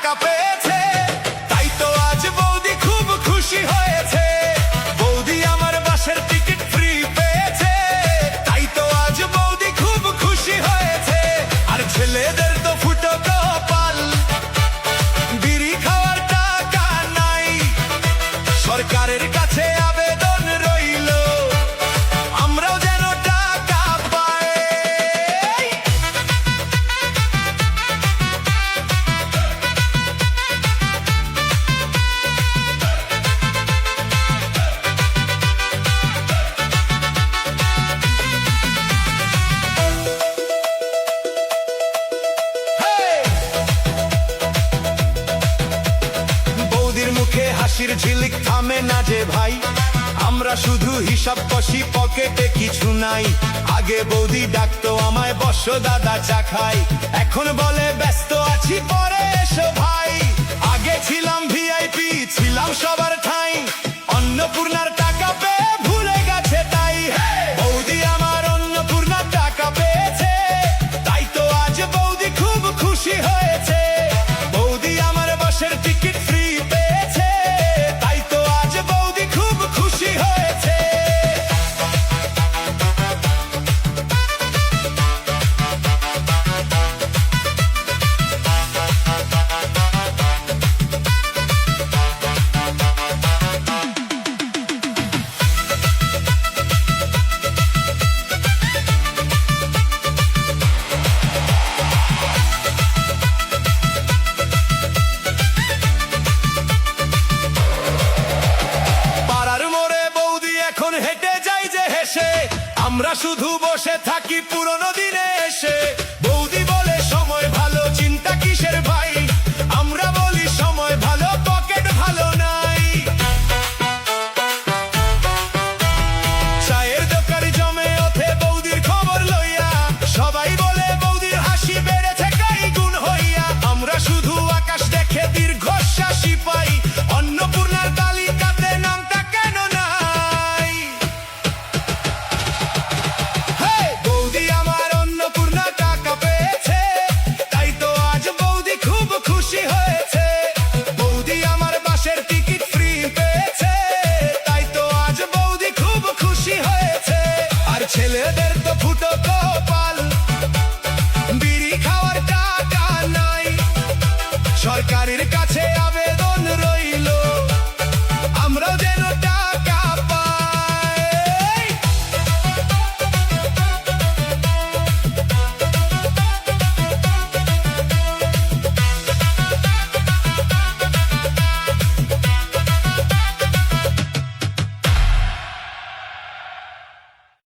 টাকা পেয়েছে, তাই তো আজ বৌদি খুব খুশি হয়েছে। বৌদি আমার বাসের টিকিট ফ্রি পেয়েছে, তাই তো আজ বৌদি খুব খুশি হয়েছে। আর ছেলেদের তো ফুটো কপাল, বিড়ি খাওয়ার টাকা নাই। সরকারের কাছে আবেদন রইল, আমরাও যেন টাকা পাই। বৌদির মুখে হাসির ঝিলিক থামে না যে ভাই, আমরা শুধু হিসাব কষি, পকেটে কিছু নাই। আগে বৌদি ডাকতো আমায়, বসো দাদা চা খাই। এখন বলে ব্যস্ত আছি, পরে এসো ভাই। আগে ছিলাম ভিআইপি, ছিলাম সবার ঠাই, অন্নপূর্ণার টাকা পেয়ে ভুলে গেছে তাই। বৌদি আমার অন্নপূর্ণার টাকা পেয়েছে, তাই তো আজ বৌদি খুব খুশি হয়েছে। বৌদি আমার বাসের টিকিট ফ্রি পেয়েছে, তাই তো আজ বৌদি খুব খুশি হয়েছে। পাড়ার মোড়ে বৌদি এখন হেঁটে যাই যে হেসে, আমরা শুধু বসে থাকি পুরনো দিনে